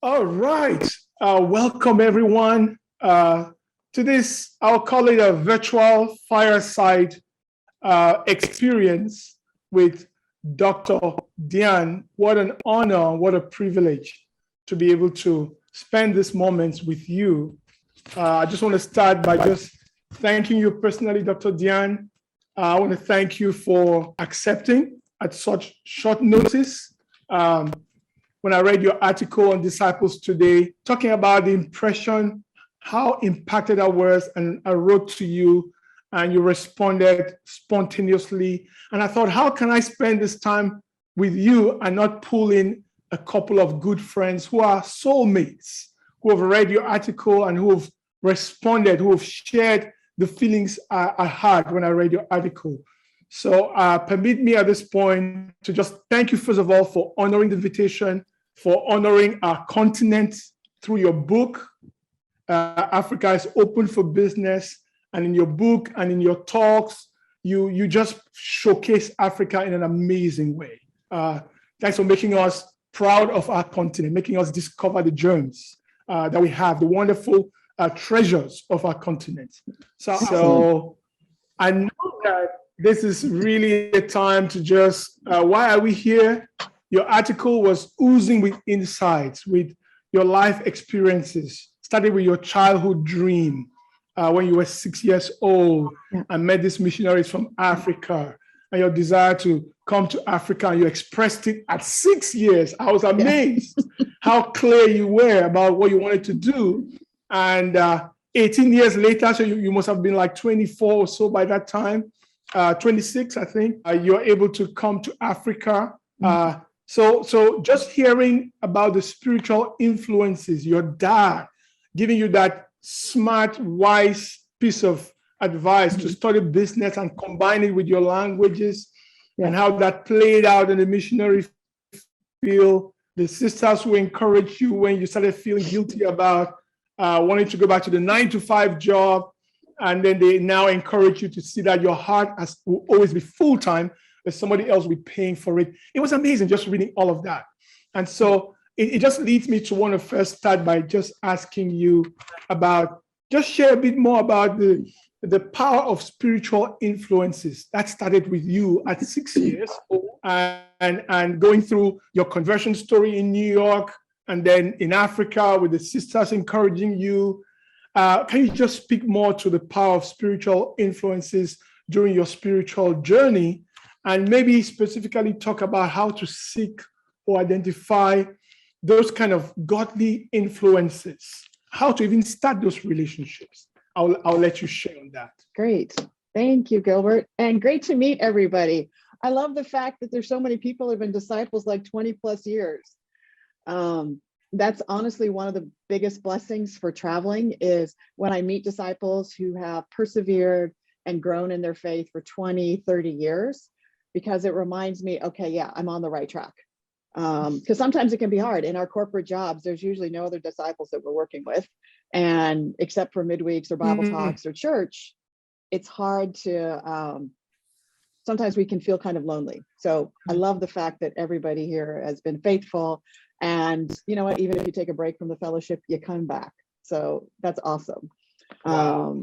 All right. Welcome, everyone, to this, I'll call it a virtual fireside experience with Dr. Deanne. What an honor, what a privilege to be able to spend this moment with you. I just want to start by just thanking you personally, Dr. Deanne. I want to thank you for accepting at such short notice. When I read your article on disciples today, talking about the impression, how impacted I was, and I wrote to you and you responded spontaneously. And I thought, how can I spend this time with you and not pull in a couple of good friends who are soulmates, who have read your article and who have responded, who have shared the feelings I had when I read your article. So permit me at this point to just thank you, first of all, for honoring the invitation, for honoring our continent through your book. Africa is open for business. And in your book and in your talks, you just showcase Africa in an amazing way. Thanks for making us proud of our continent, making us discover the gems that we have, the wonderful treasures of our continent. So I know that this is really a time to just, why are we here? Your article was oozing with insights, with your life experiences, started with your childhood dream when you were 6 years old and met these missionaries from Africa and your desire to come to Africa, and you expressed it at 6 years. I was amazed how clear you were about what you wanted to do. And 18 years later, so you must have been like 24 or so by that time, 26, I think, you're able to come to Africa. So just hearing about the spiritual influences, your dad giving you that smart, wise piece of advice to study business and combine it with your languages, and how that played out in the missionary field, the sisters who encouraged you when you started feeling guilty about wanting to go back to the 9-to-5 job, and then they now encourage you to see that your heart will always be full-time, that somebody else will be paying for it. It was amazing just reading all of that. And so it just leads me to want to first start by just asking you about, just share a bit more about the power of spiritual influences that started with you at 6 years old, and going through your conversion story in New York, and then in Africa with the sisters encouraging you. Can you just speak more to the power of spiritual influences during your spiritual journey, and maybe specifically talk about how to seek or identify those kind of godly influences, how to even start those relationships? I'll let you share on that. Great. Thank you, Gilbert. And great to meet everybody. I love the fact that there's so many people who have been disciples like 20 plus years. That's honestly one of the biggest blessings for traveling, is when I meet disciples who have persevered and grown in their faith for 20, 30 years, because it reminds me, okay, yeah, I'm on the right track. Because sometimes it can be hard. In our corporate jobs, there's usually no other disciples that we're working with. And except for midweeks or Bible talks or church, it's hard to, sometimes we can feel kind of lonely. So I love the fact that everybody here has been faithful. And you know what, even if you take a break from the fellowship, you come back. So that's awesome. Wow.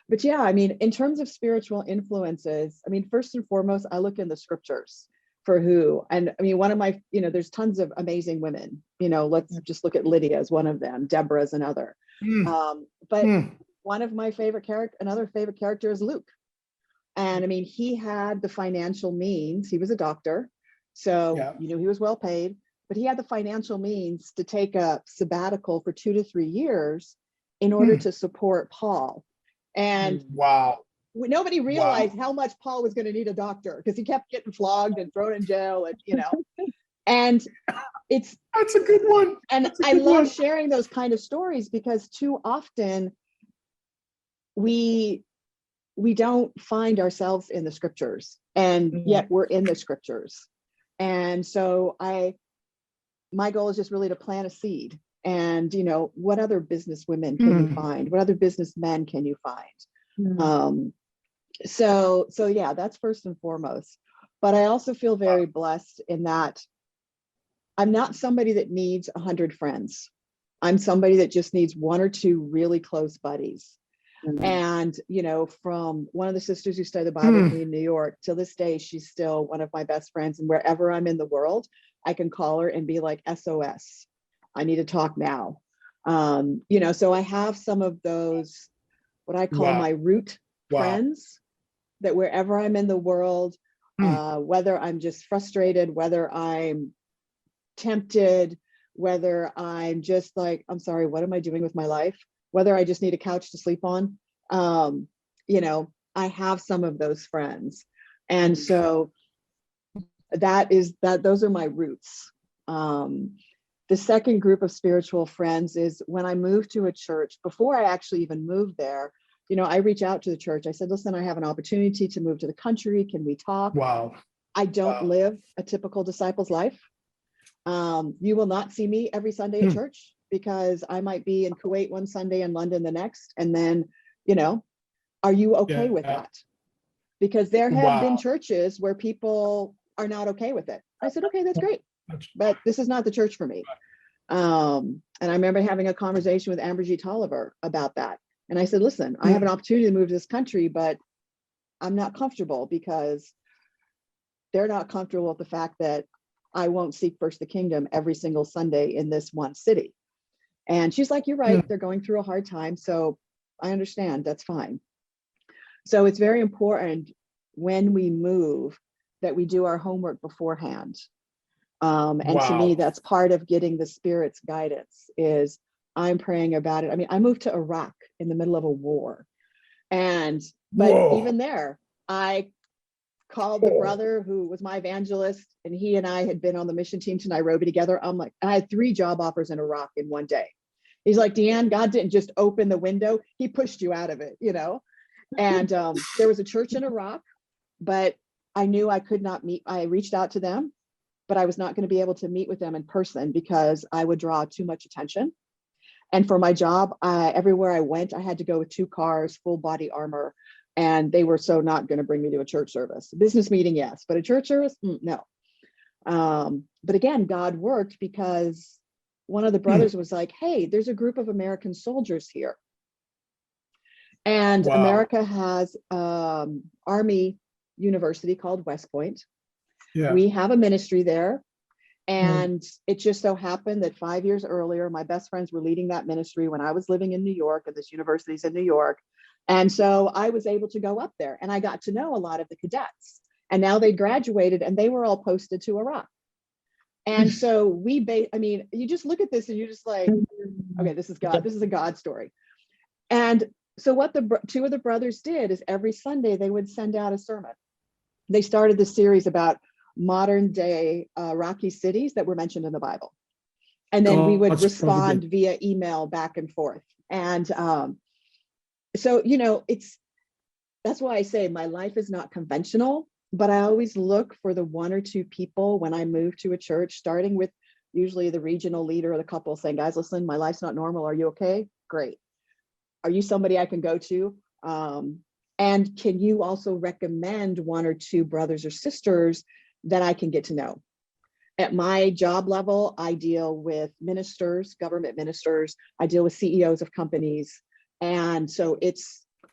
But yeah, I mean, in terms of spiritual influences, I mean, first and foremost, I look in the scriptures for who. And I mean, one of my, there's tons of amazing women, let's just look at Lydia as one of them, Deborah is another. One of my another favorite character is Luke. And I mean, he had the financial means, he was a doctor. So, he was well paid, but he had the financial means to take a sabbatical for 2 to 3 years in order to support Paul. And nobody realized how much Paul was going to need a doctor, because he kept getting flogged and thrown in jail, and and that's a good one. And I love sharing those kind of stories, because too often we don't find ourselves in the scriptures, and yet we're in the scriptures. And so my goal is just really to plant a seed. And what other business women can you find? What other businessmen can you find? So yeah, that's first and foremost. But I also feel very blessed in that I'm not somebody that needs 100 friends. I'm somebody that just needs one or two really close buddies. And, you know, from one of the sisters who studied the Bible with me in New York, till this day, she's still one of my best friends. And wherever I'm in the world, I can call her and be like, SOS, I need to talk now. You know, so I have some of those, what I call my root friends, that wherever I'm in the world, whether I'm just frustrated, whether I'm tempted, whether I'm just like, I'm sorry, what am I doing with my life? Whether I just need a couch to sleep on, you know, I have some of those friends. And so those are my roots. The second group of spiritual friends is when I moved to a church. Before I actually even moved there, you know, I reach out to the church. I said, listen, I have an opportunity to move to the country. Can we talk? I don't live a typical disciple's life. You will not see me every Sunday at church, because I might be in Kuwait one Sunday and London the next. And then, you know, are you okay with that? Because there have been churches where people are not okay with it. I said, okay, that's great, but this is not the church for me. And I remember having a conversation with Amberjeet Tolliver about that. And I said, listen, I have an opportunity to move to this country, but I'm not comfortable, because they're not comfortable with the fact that I won't seek first the kingdom every single Sunday in this one city. And she's like, you're right, they're going through a hard time. So I understand, that's fine. So it's very important when we move that we do our homework beforehand. And to me, that's part of getting the Spirit's guidance, is I'm praying about it. I mean, I moved to Iraq in the middle of a war. But even there, I called the brother who was my evangelist, and he and I had been on the mission team to Nairobi together. I'm like, I had 3 job offers in Iraq in one day. He's like, Deanne, God didn't just open the window, he pushed you out of it, you know? And there was a church in Iraq, but I knew I could not meet. I reached out to them, but I was not going to be able to meet with them in person because I would draw too much attention. And for my job, everywhere I went, I had to go with 2 cars, full body armor. And they were so not going to bring me to a church service. A business meeting, yes, but a church service, no. But again, God worked, because one of the brothers was like, hey, there's a group of American soldiers here. And America has Army University called West Point. We have a ministry there. And it just so happened that 5 years earlier, my best friends were leading that ministry when I was living in New York, and this university's in New York. And so I was able to go up there, and I got to know a lot of the cadets. And now they graduated and they were all posted to Iraq. And so I mean, you just look at this and you're just like, okay, this is God. This is a God story. And so what the 2 of the brothers did is every Sunday they would send out a sermon. They started this series about modern day Iraqi cities that were mentioned in the Bible. And then we would respond via email back and forth. And so, you know, that's why I say my life is not conventional, but I always look for the 1 or 2 people when I move to a church, starting with usually the regional leader or the couple, saying, guys, listen, my life's not normal. Are you okay? Great. Are you somebody I can go to? And can you also recommend 1 or 2 brothers or sisters that I can get to know? At my job level, I deal with ministers, government ministers. I deal with CEOs of companies. And so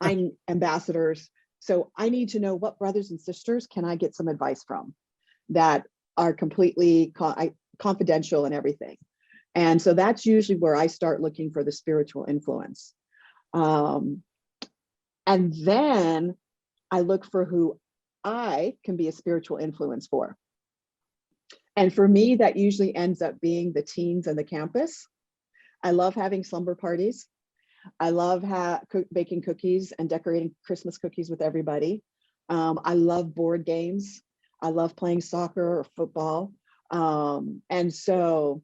I'm ambassadors. So I need to know what brothers and sisters can I get some advice from that are completely confidential and everything. And so that's usually where I start looking for the spiritual influence. And then I look for who I can be a spiritual influence for. And for me, that usually ends up being the teens and the campus. I love having slumber parties. I love baking cookies and decorating Christmas cookies with everybody. I love board games. I love playing soccer or football. And so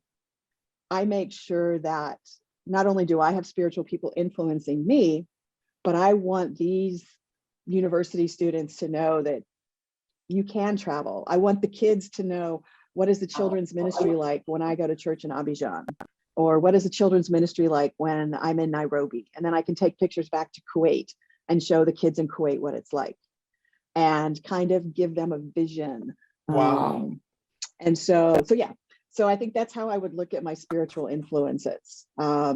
I make sure that not only do I have spiritual people influencing me, but I want these university students to know that you can travel. I want the kids to know, what is the children's ministry like when I go to church in Abidjan? Or what is the children's ministry like when I'm in Nairobi? And then I can take pictures back to Kuwait and show the kids in Kuwait what it's like, and kind of give them a vision. And so yeah, So I think that's how I would look at my spiritual influences. Yeah.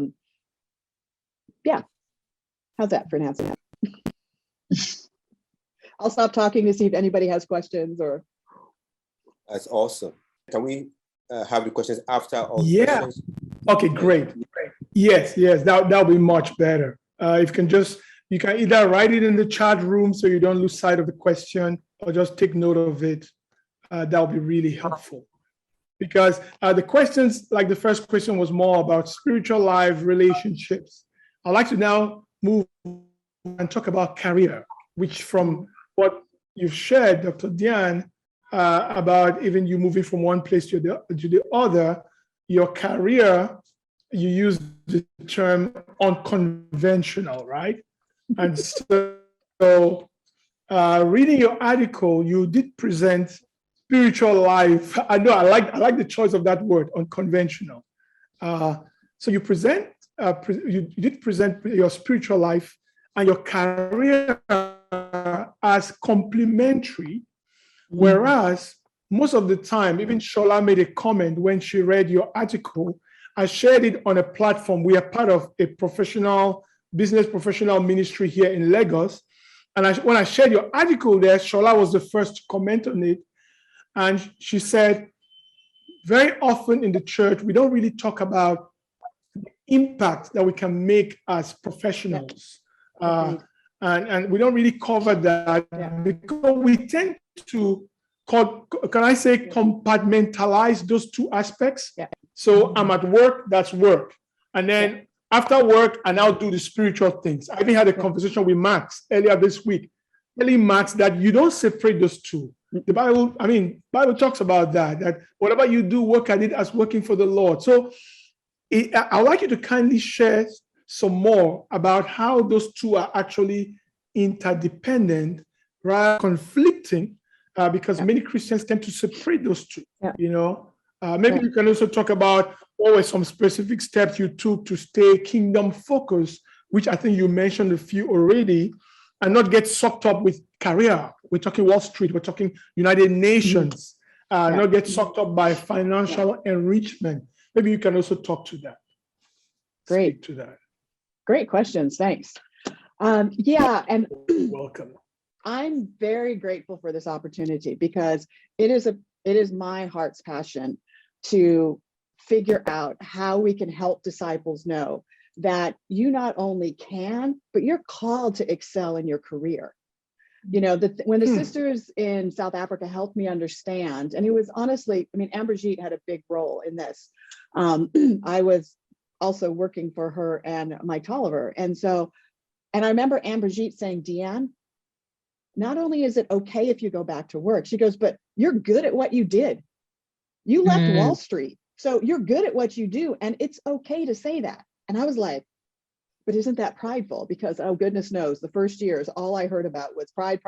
How's that for an answer? I'll stop talking to see if anybody has questions or. That's awesome. Can we have the questions after all the Yeah. questions? Okay, great. Yes, that'll be much better. If you can either write it in the chat room so you don't lose sight of the question, or just take note of it. That'll be really helpful. Because the questions, like the first question was more about spiritual life, relationships. I'd like to now move and talk about career, which from what you've shared, Dr. Deanne, about even you moving from one place to the other, your career, you use the term unconventional, right? And so reading your article, you did present spiritual life. I know I like the choice of that word, unconventional. So you did present your spiritual life and your career as complementary, whereas most of the time, even Shola made a comment when she read your article. I shared it on a platform. We are part of a business professional ministry here in Lagos. And when I shared your article there, Shola was the first to comment on it. And she said, very often in the church, we don't really talk about the impact that we can make as professionals. And we don't really cover that because we tend to, compartmentalize those two aspects. Yeah. So I'm at work, that's work. And then after work, I now do the spiritual things. I even had a conversation with Max earlier this week, telling Max that you don't separate those two. The Bible talks about that whatever you do, work at it as working for the Lord. So I'd like you to kindly share some more about how those two are actually interdependent, rather conflicting, because many Christians tend to separate those two, Maybe you can also talk about what were some specific steps you took to stay kingdom focused, which I think you mentioned a few already, and not get sucked up with career. We're talking Wall Street, we're talking United Nations, not get sucked up by financial enrichment. Maybe you can also talk to that. Great. Speak to that. Great questions. Thanks. And you're welcome. I'm very grateful for this opportunity because it is my heart's passion to figure out how we can help disciples know that you not only can, but you're called to excel in your career. When the sisters in South Africa helped me understand, and it was honestly, Amberjeet had a big role in this. I was also working for her and Mike Tolliver. And I remember Amberjeet saying, Deanne, not only is it okay if you go back to work, she goes, but you're good at what you did. You left Wall Street. So you're good at what you do. And it's okay to say that. And I was like, but isn't that prideful? Because, oh, goodness knows, the first years, all I heard about was pride.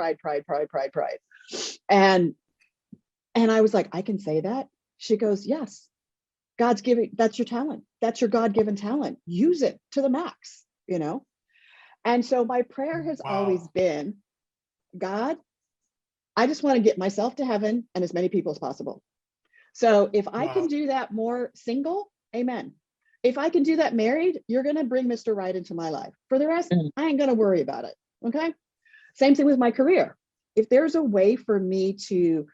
And I was like, I can say that? She goes, yes, God's giving, that's your talent. That's your God-given talent. Use it to the max, And so my prayer has always been, God, I just want to get myself to heaven and as many people as possible. So if I can do that more single, amen. If I can do that married, you're going to bring Mr. Right into my life. For the rest, I ain't going to worry about it. Okay. Same thing with my career. If there's a way for me to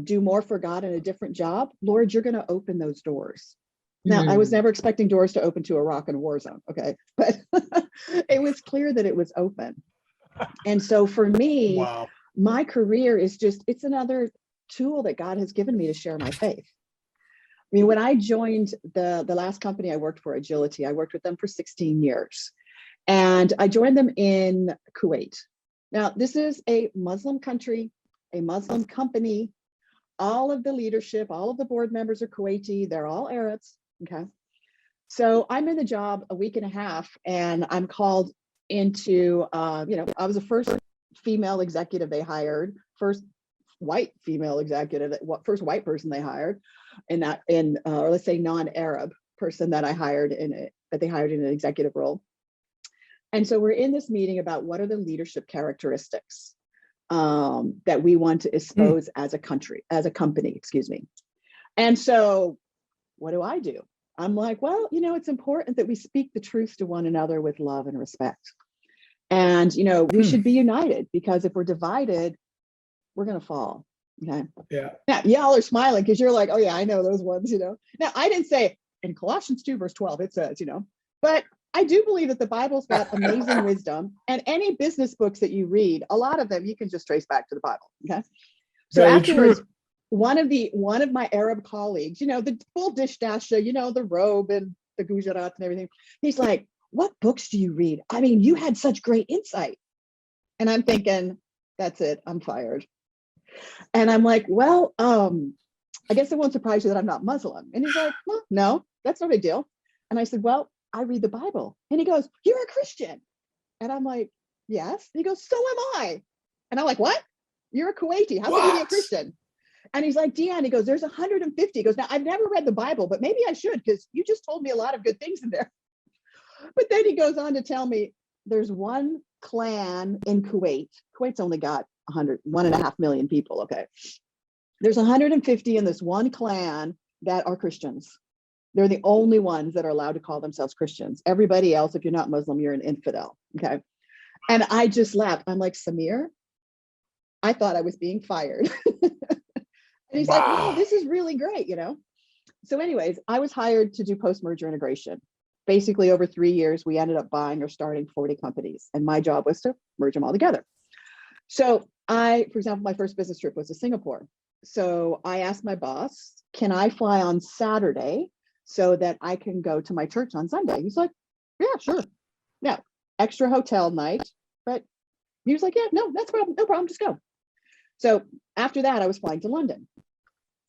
do more for God in a different job, Lord, you're going to open those doors. Now, I was never expecting doors to open to Iraq and war zone. Okay. But it was clear that it was open. And so for me, my career is it's another tool that God has given me to share my faith. When I joined the last company I worked for, Agility, I worked with them for 16 years. And I joined them in Kuwait. Now, this is a Muslim country, a Muslim company. All of the leadership, all of the board members are Kuwaiti. They're all Arabs. Okay. So I'm in the job a week and a half, and I'm called into, I was the first female executive they hired, first white female executive, first white person they hired, or let's say non-Arab person that they hired in an executive role. And so we're in this meeting about what are the leadership characteristics that we want to expose as a company, excuse me. And so what do? I'm like, well, it's important that we speak the truth to one another with love and respect. And, we should be united, because if we're divided, we're going to fall. Okay. Yeah. Now, y'all are smiling because you're like, oh, yeah, I know those ones, Now, I didn't say in Colossians 2, verse 12, it says, but I do believe that the Bible's got amazing wisdom, and any business books that you read, a lot of them you can just trace back to the Bible. Okay. So Very afterwards, true. one of my Arab colleagues, the full dish dasha, the robe and the gujarat and everything, he's like, what books do you read? I mean, you had such great insight. And I'm thinking, that's it, I'm fired. And I'm like, well, I guess it won't surprise you that I'm not Muslim. And he's like, well, no, that's no big deal. And I said, well, I read the Bible. And he goes, you're a Christian. And I'm like, yes. And he goes, so am I. And I'm like, what? You're a Kuwaiti. How can you be a Christian? And he's like, Deanne, he goes, there's 150. He goes, now I've never read the Bible, but maybe I should, because you just told me a lot of good things in there. But then he goes on to tell me there's one clan in Kuwait. Kuwait's only got 1.5 million people. Okay. There's 150 in this one clan that are Christians. They're the only ones that are allowed to call themselves Christians. Everybody else, if you're not Muslim, you're an infidel. Okay. And I just laughed. I'm like, Samir, I thought I was being fired. And he's like, no, this is really great, So anyways, I was hired to do post-merger integration. Basically, over 3 years, we ended up buying or starting 40 companies. And my job was to merge them all together. So for example, my first business trip was to Singapore. So I asked my boss, can I fly on Saturday so that I can go to my church on Sunday? He's like, yeah, sure. Now, extra hotel night. But he was like, yeah, no, that's no problem, just go. So after that, I was flying to London.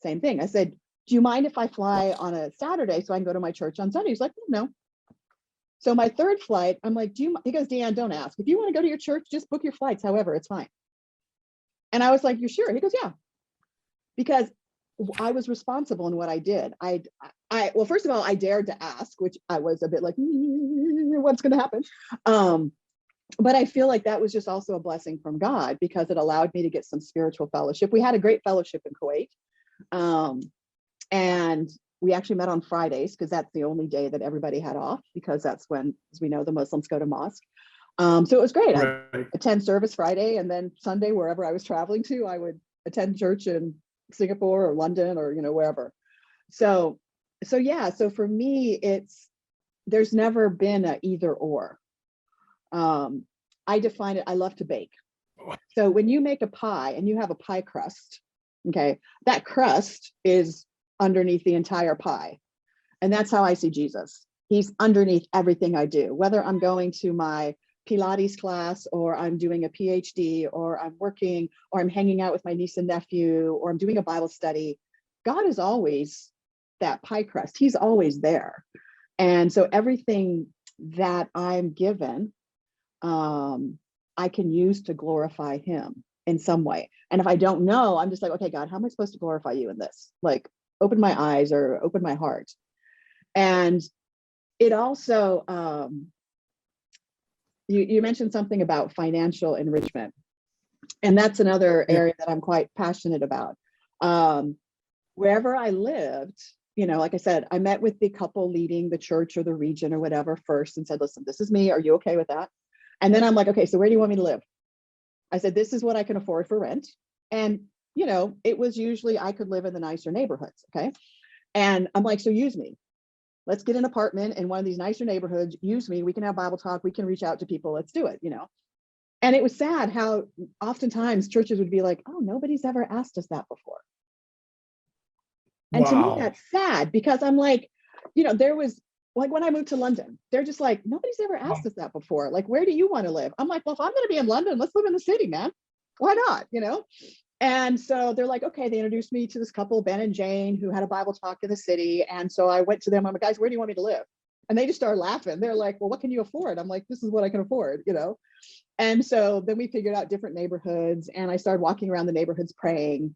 Same thing. I said, do you mind if I fly on a Saturday so I can go to my church on Sunday? He's like, no. So my third flight, I'm like, he goes, Deanne, don't ask. If you want to go to your church, just book your flights. However, it's fine. And I was like, you're sure? He goes, yeah. Because I was responsible in what I did. Well, first of all, I dared to ask, which I was a bit like, what's going to happen? But I feel like that was just also a blessing from God, because it allowed me to get some spiritual fellowship. We had a great fellowship in Kuwait. And we actually met on Fridays, because that's the only day that everybody had off, because that's when, as we know, the Muslims go to mosque. So it was great. Right. I'd attend service Friday, and then Sunday, wherever I was traveling to, I would attend church in Singapore or London or, wherever. So yeah, so for me, there's never been a either or. I define it, I love to bake. So when you make a pie and you have a pie crust, okay, that crust is underneath the entire pie. And that's how I see Jesus. He's underneath everything I do, whether I'm going to my Pilates class, or I'm doing a PhD, or I'm working, or I'm hanging out with my niece and nephew, or I'm doing a Bible study. God is always that pie crust. He's always there. And so everything that I'm given, I can use to glorify him in some way. And if I don't know, I'm just like, okay, God, how am I supposed to glorify you in this? Like, open my eyes or open my heart. And it also, you mentioned something about financial enrichment. And that's another area that I'm quite passionate about. Wherever I lived, like I said, I met with the couple leading the church or the region or whatever first and said, listen, this is me. Are you okay with that? And then I'm like, okay, so where do you want me to live? I said, this is what I can afford for rent. And, it was usually I could live in the nicer neighborhoods. Okay. And I'm like, so use me. Let's get an apartment in one of these nicer neighborhoods. Use me. We can have Bible talk. We can reach out to people. Let's do it, And it was sad how oftentimes churches would be like, oh, nobody's ever asked us that before. And to me, that's sad, because I'm like, there was like when I moved to London, they're just like, nobody's ever asked us that before. Like, where do you want to live? I'm like, well, if I'm going to be in London, let's live in the city, man. Why not? And so they're like, okay, they introduced me to this couple, Ben and Jane, who had a Bible talk in the city. And so I went to them. I'm like, guys, where do you want me to live? And they just started laughing. They're like, well, what can you afford? I'm like, this is what I can afford, And so then we figured out different neighborhoods, and I started walking around the neighborhoods praying.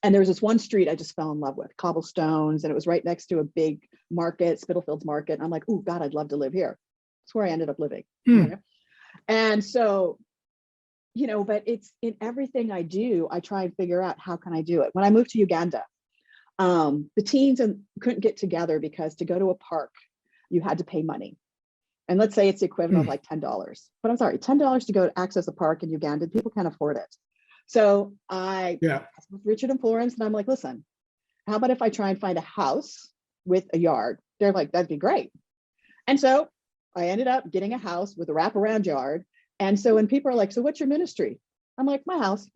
And there was this one street I just fell in love with, cobblestones, and it was right next to a big market, Spitalfields Market. And I'm like, oh God, I'd love to live here. That's where I ended up living. And so, but it's in everything I do, I try and figure out how can I do it. When I moved to Uganda, The teens couldn't get together because to go to a park, you had to pay money. And let's say it's the equivalent of like $10. But I'm sorry, $10 to go access a park in Uganda, people can't afford it. So I asked with Richard and Florence, and I'm like, listen, how about if I try and find a house with a yard? They're like, that'd be great. And so I ended up getting a house with a wraparound yard. And so when people are like, so what's your ministry? I'm like, my house.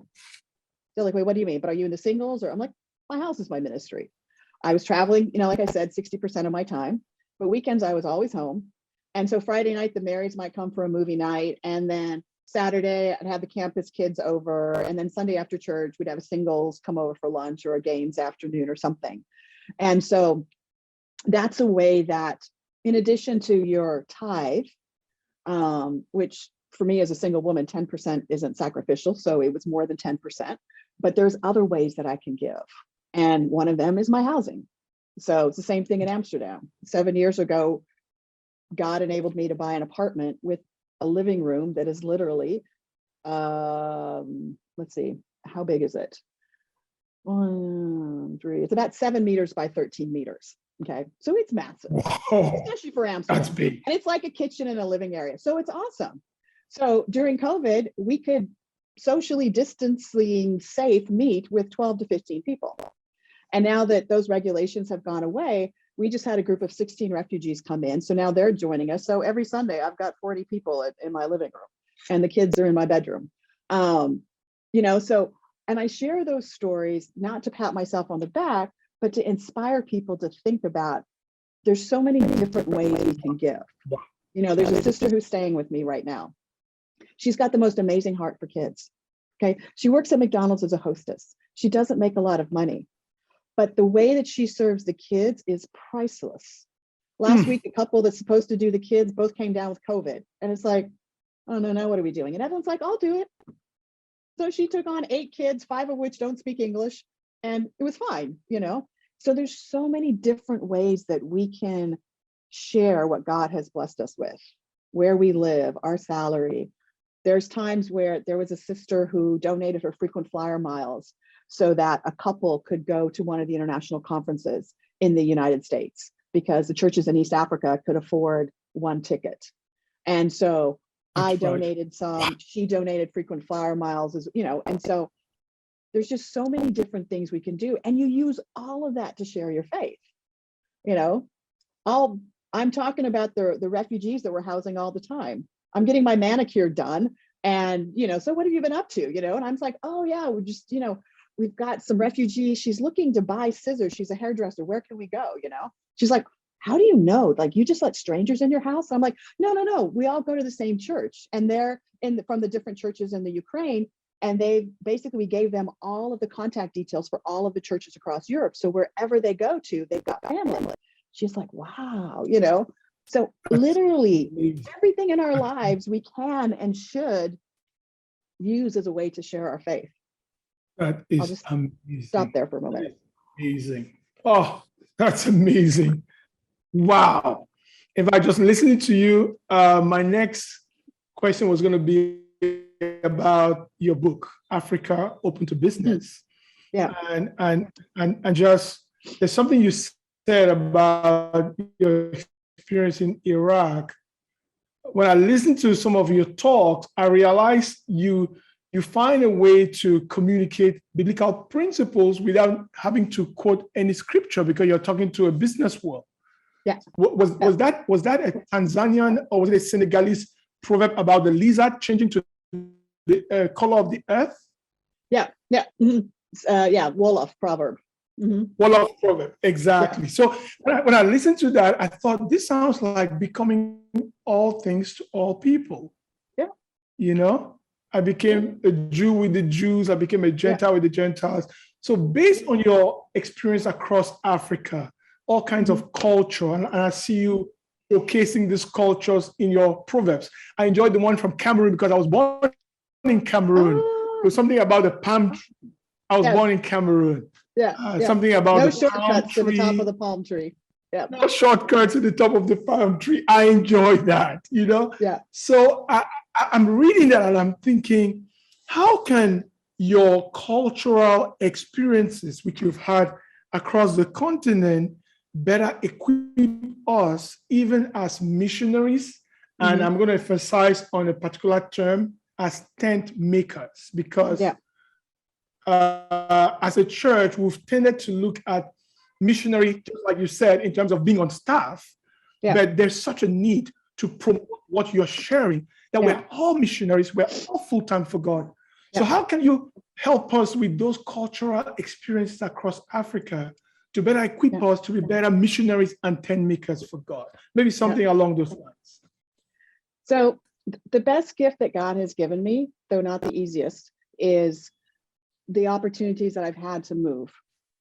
They're like, wait, what do you mean? But are you into singles? Or I'm like, my house is my ministry. I was traveling, like I said, 60% of my time, but weekends I was always home. And so Friday night, the marrieds might come for a movie night. And then Saturday, I'd have the campus kids over. And then Sunday after church, we'd have a singles come over for lunch or a games afternoon or something. And so that's a way that, in addition to your tithe, which for me as a single woman, 10% isn't sacrificial. So it was more than 10%, but there's other ways that I can give. And one of them is my housing. So it's the same thing in Amsterdam. 7 years ago, God enabled me to buy an apartment with a living room that is literally, let's see, how big is it? 1, 3, it's about 7 meters by 13 meters. Okay, so it's massive, especially for Amsterdam. That's big. And it's like a kitchen and a living area. So it's awesome. So during COVID, we could socially distancing safe meet with 12 to 15 people. And now that those regulations have gone away, we just had a group of 16 refugees come in. So now they're joining us. So every Sunday, I've got 40 people in my living room, and the kids are in my bedroom. So, and I share those stories, not to pat myself on the back, but to inspire people to think about, there's so many different ways we can give. There's a sister who's staying with me right now. She's got the most amazing heart for kids. Okay. She works at McDonald's as a hostess. She doesn't make a lot of money, but the way that she serves the kids is priceless. Last week, a couple that's supposed to do the kids both came down with COVID. And it's like, oh, no, what are we doing? And everyone's like, I'll do it. So she took on 8 kids, 5 of which don't speak English. And it was fine, So there's so many different ways that we can share what God has blessed us with, where we live, our salary. There's times where there was a sister who donated her frequent flyer miles so that a couple could go to one of the international conferences in the United States because the churches in East Africa could afford one ticket. And so I donated some, she donated frequent flyer miles, and so there's just so many different things we can do. And you use all of that to share your faith. I'm talking about the refugees that we're housing all the time. I'm getting my manicure done. And, so what have you been up to? And I'm like, oh yeah, we're just, we've got some refugees. She's looking to buy scissors. She's a hairdresser. Where can we go? She's like, how do you know? Like, you just let strangers in your house? I'm like, no. We all go to the same church. And they're from the different churches in the Ukraine. And we gave them all of the contact details for all of the churches across Europe. So wherever they go to, they've got family. She's like, wow, So literally everything in our lives we can and should use as a way to share our faith. That is I'll just amazing. stop there for a moment. Amazing. Oh, that's amazing. Wow. If I just listening to you, my next question was going to be about your book, Africa Open to Business. Yeah. And just, there's something you said about your experience in Iraq. When I listened to some of your talks, I realized you find a way to communicate biblical principles without having to quote any scripture because you're talking to a business world. Yeah. Was that a Tanzanian or was it a Senegalese proverb about the lizard changing to the color of the earth? Yeah. Wolof proverb. Mm-hmm. Wolof proverb, exactly. Yeah. So when I listened to that, I thought this sounds like becoming all things to all people. Yeah. I became a Jew with the Jews. I became a Gentile with the Gentiles. So based on your experience across Africa, all kinds of culture, and I see you showcasing these cultures in your proverbs. I enjoyed the one from Cameroon because I was born in Cameroon. There was something about the palm tree. I was born in Cameroon. Something about no the shortcuts to the top of the palm tree. Yeah. No shortcuts to the top of the palm tree. I enjoy that, Yeah. So I'm reading that and I'm thinking, how can your cultural experiences, which you've had across the continent better equip us even as missionaries. And Mhm. I'm going to emphasize on a particular term as tent makers, because Yeah. As a church, we've tended to look at missionary, just like you said, in terms of being on staff, Yeah. but there's such a need to promote what you're sharing, that Yeah. we're all missionaries, we're all full-time for God. So Yeah. how can you help us with those cultural experiences across Africa to better equip Yeah. us to be better missionaries and tent makers for God? Maybe something along those lines. So the best gift that God has given me, though not the easiest, is the opportunities that I've had to move.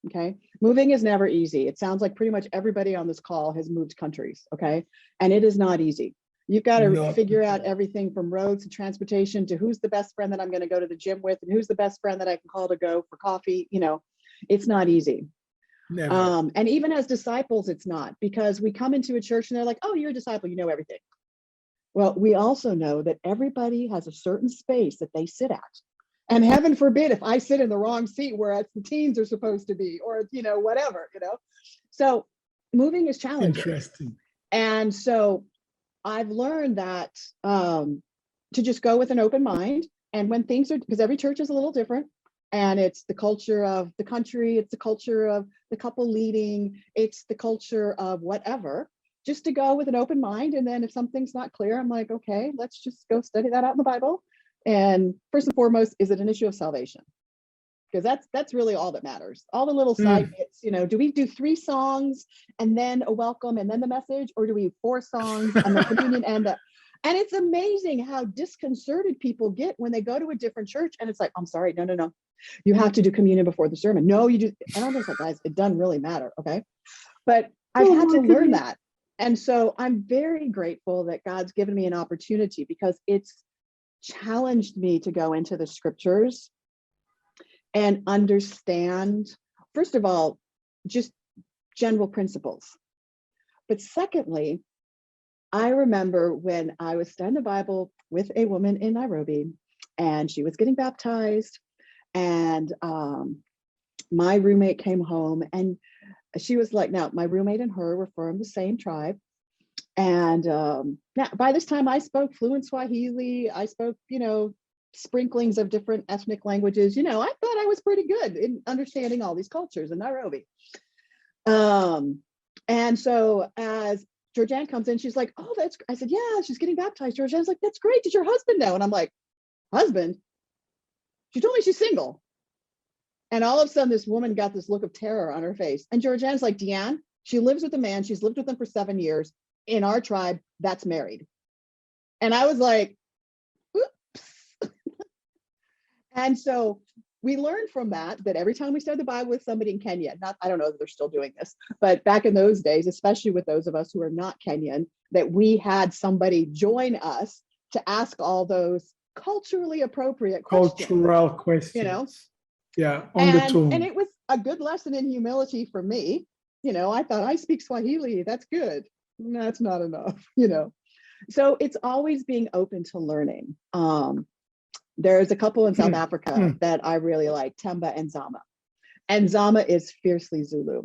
Okay. Moving is never easy. It sounds like pretty much everybody on this call has moved countries. Okay. And it is not easy. You've got to Not figure at out all. everything from roads to transportation to who's the best friend that I'm going to go to the gym with and who's the best friend that I can call to go for coffee. You know, it's not easy. Never. And even as disciples, it's not, because we come into a church and they're like, oh, you're a disciple, you know everything. Well, we also know that everybody has a certain space that they sit at. And heaven forbid if I sit in the wrong seat where the teens are supposed to be, or, you know, whatever, you know. So moving is challenging. Interesting. And so I've learned that to just go with an open mind. And when things are, because every church is a little different, and it's the culture of the country, it's the culture of the couple leading, it's the culture of whatever, just to go with an open mind. And then if something's not clear, I'm like, okay, let's just go study that out in the Bible. And first and foremost, is it an issue of salvation? Because that's really all that matters. All the little side bits, you know, do we do 3 songs and then a welcome and then the message, or do we 4 songs and the communion and it's amazing how disconcerted people get when they go to a different church and it's like, I'm sorry, no, you have to do communion before the sermon. No, you do. And I'm just like, guys, it doesn't really matter, okay? But I've had to learn that. And so I'm very grateful that God's given me an opportunity, because it's challenged me to go into the scriptures and understand, first of all, just general principles. But secondly, I remember when I was studying the Bible with a woman in Nairobi, and she was getting baptized, and my roommate came home, and she was like, now my roommate and her were from the same tribe. And now by this time I spoke fluent Swahili. I spoke, you know, sprinklings of different ethnic languages. You know, I thought I was pretty good in understanding all these cultures in Nairobi. And so as Georgianne comes in, she's like, oh, that's, I said, yeah, she's getting baptized. Georgianne's like, that's great. Did your husband know? And I'm like, husband? She told me she's single. And all of a sudden this woman got this look of terror on her face. And Georgianne's like, Deanne, she lives with a man. She's lived with him for 7 years. In our tribe, that's married. And I was like, oops. And so we learned from that every time we studied the Bible with somebody in Kenya, I don't know if they're still doing this, but back in those days, especially with those of us who are not Kenyan, that we had somebody join us to ask all those culturally appropriate questions. Cultural questions. You know? Yeah, undertone. And it was a good lesson in humility for me. You know, I thought, I speak Swahili, that's good. That's not enough, you know. So it's always being open to learning. There's a couple in South Africa that I really like, Temba and Zama. And Zama is fiercely Zulu.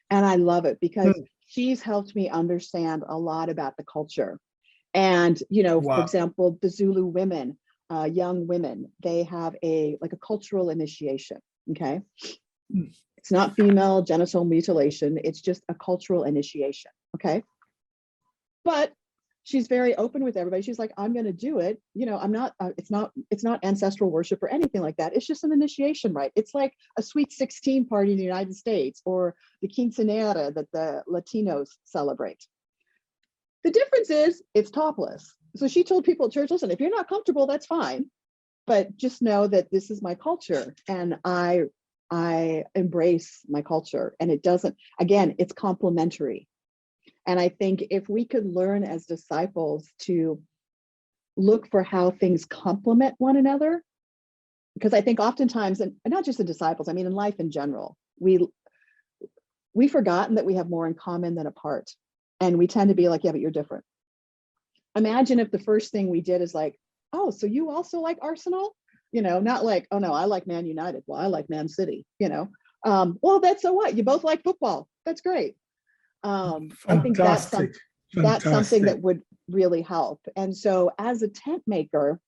And I love it because she's helped me understand a lot about the culture. And, you know, for example, the Zulu women, young women, they have a cultural initiation, okay? It's not female genital mutilation. It's just a cultural initiation, okay? But she's very open with everybody. She's like, I'm going to do it. You know, I'm not, it's not ancestral worship or anything like that. It's just an initiation rite. It's like a sweet 16 party in the United States, or the quinceañera that the Latinos celebrate. The difference is it's topless. So she told people at church, listen, if you're not comfortable, that's fine. But just know that this is my culture, and I embrace my culture. And it doesn't, again, it's complementary. And I think if we could learn as disciples to look for how things complement one another, because I think oftentimes, and not just the disciples, I mean, in life in general, we've forgotten that we have more in common than apart. And we tend to be like, yeah, but you're different. Imagine if the first thing we did is like, oh, so you also like Arsenal? You know, not like, oh no, I like Man United. Well, I like Man City, you know. Well, that's so what? You both like football. That's great. I think Fantastic. that's something Fantastic. that would really help. And so as a tent maker,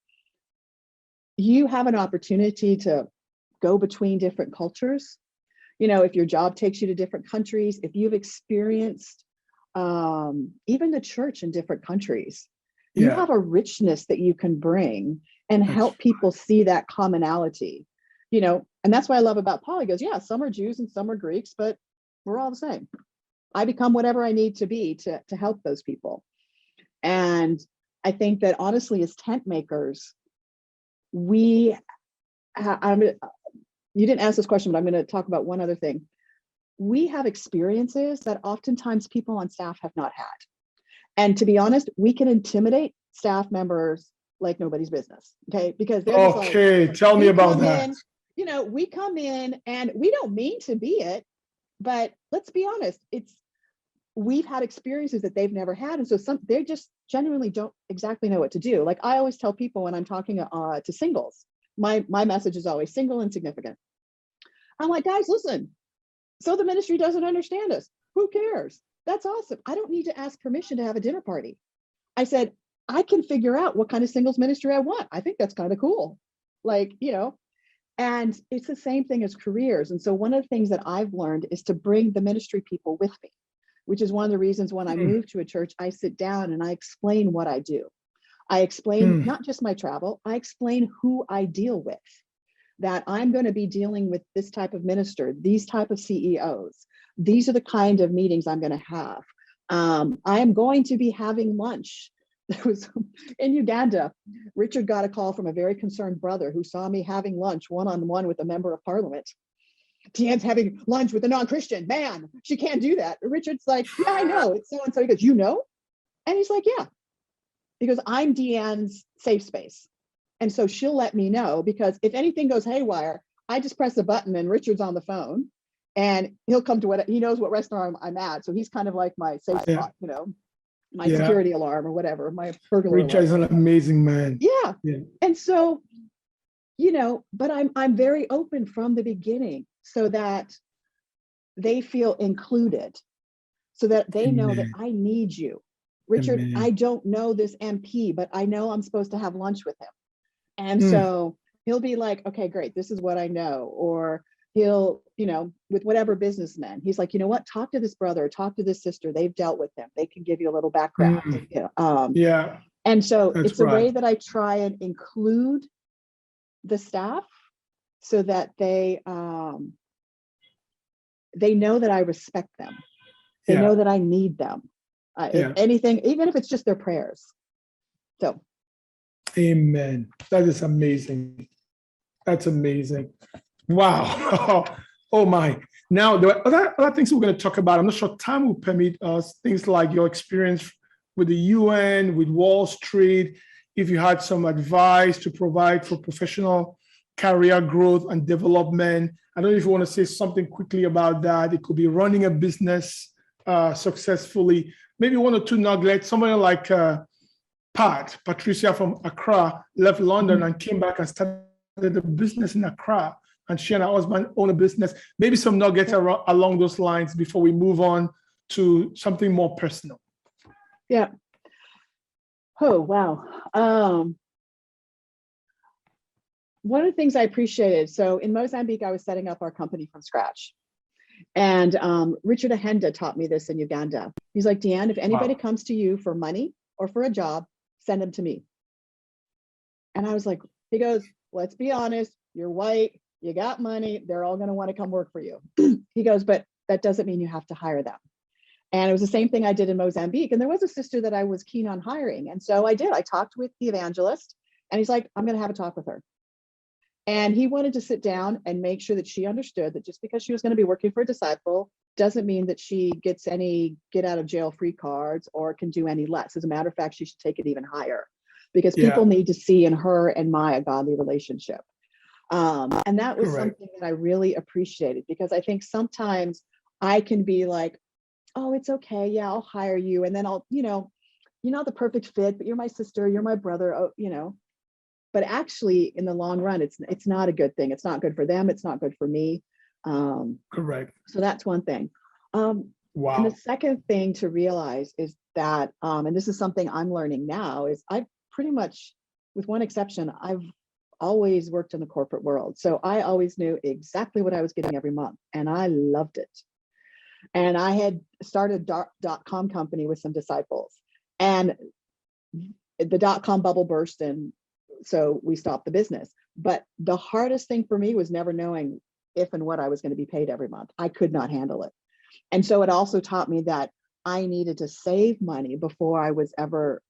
you have an opportunity to go between different cultures. You know, if your job takes you to different countries, if you've experienced even the church in different countries, you Yeah. have a richness that you can bring and help people see that commonality. You know, and that's what I love about Paul. He goes, yeah, some are Jews and some are Greeks, but we're all the same. I become whatever I need to be to help those people. And I think that honestly, as tent makers, you didn't ask this question, but I'm going to talk about one other thing. We have experiences that oftentimes people on staff have not had. And to be honest, we can intimidate staff members like nobody's business. Okay. Because they're just like, Okay, tell me about that. You know, we come in and we don't mean to be it, but let's be honest, we've had experiences that they've never had. And so they just genuinely don't exactly know what to do. Like I always tell people when I'm talking to singles, my message is always single and significant. I'm like, guys, listen, so the ministry doesn't understand us. Who cares? That's awesome. I don't need to ask permission to have a dinner party. I said, I can figure out what kind of singles ministry I want. I think that's kind of cool. Like, you know, and it's the same thing as careers. And so one of the things that I've learned is to bring the ministry people with me, which is one of the reasons when I move to a church, I sit down and I explain what I do. I explain not just my travel, I explain who I deal with, that I'm going to be dealing with this type of minister, these type of CEOs. These are the kind of meetings I'm going to have. I am going to be having lunch. There was in Uganda, Richard got a call from a very concerned brother who saw me having lunch one-on-one with a member of parliament. Deanne's having lunch with a non-Christian man. She can't do that. Richard's like, yeah, I know. It's so and so. He goes, you know? And he's like, yeah. He goes, I'm Deanne's safe space. And so she'll let me know, because if anything goes haywire, I just press a button and Richard's on the phone and he'll come to what he knows what restaurant I'm at. So he's kind of like my safe spot, you know, my security alarm or whatever, my burglar alarm. Richard's an amazing man. Yeah. And so, you know, but I'm very open from the beginning so that they feel included, so that they know that I need you. Richard, I don't know this MP, but I know I'm supposed to have lunch with him. And so he'll be like, okay, great, this is what I know. Or he'll, you know, with whatever businessman, he's like, you know what, talk to this brother, talk to this sister, they've dealt with them, they can give you a little background. You know, and so it's a way that I try and include the staff so that they know that I respect them. They know that I need them. If anything, even if it's just their prayers. So. Amen. That is amazing. That's amazing. Wow. Oh my. Now, there are other things we're going to talk about. I'm not sure time will permit us. Things like your experience with the UN, with Wall Street, if you had some advice to provide for professional career growth and development. I don't know if you want to say something quickly about that. It could be running a business successfully. Maybe one or two nuggets. Somebody like Patricia from Accra left London and came back and started a business in Accra, and she and her husband own a business. Maybe some nuggets along those lines before we move on to something more personal. Yeah. Oh, wow. One of the things I appreciated, so in Mozambique, I was setting up our company from scratch. And Richard Ahenda taught me this in Uganda. He's like, Deanne, if anybody comes to you for money or for a job, send them to me. And I was like, he goes, let's be honest, you're white, you got money, they're all going to want to come work for you. He goes, but that doesn't mean you have to hire them. And it was the same thing I did in Mozambique. And there was a sister that I was keen on hiring. And so I did. I talked with the evangelist and he's like, I'm going to have a talk with her. And he wanted to sit down and make sure that she understood that just because she was going to be working for a disciple doesn't mean that she gets any get out of jail free cards or can do any less. As a matter of fact, she should take it even higher, because people need to see in her and my a godly relationship. And that was something that I really appreciated, because I think sometimes I can be like, oh, it's okay. Yeah, I'll hire you. And then I'll, you're not the perfect fit, but you're my sister, you're my brother, but actually in the long run, it's not a good thing. It's not good for them. It's not good for me. Correct. So that's one thing. And Wow. the second thing to realize is that, and this is something I'm learning now, is I pretty much, with one exception, I've always worked in the corporate world. So I always knew exactly what I was getting every month, and I loved it. And I had started a .com company with some disciples, and the .com bubble burst, and so we stopped the business. But the hardest thing for me was never knowing if and what I was going to be paid every month. I could not handle it. And so it also taught me that I needed to save money before I was ever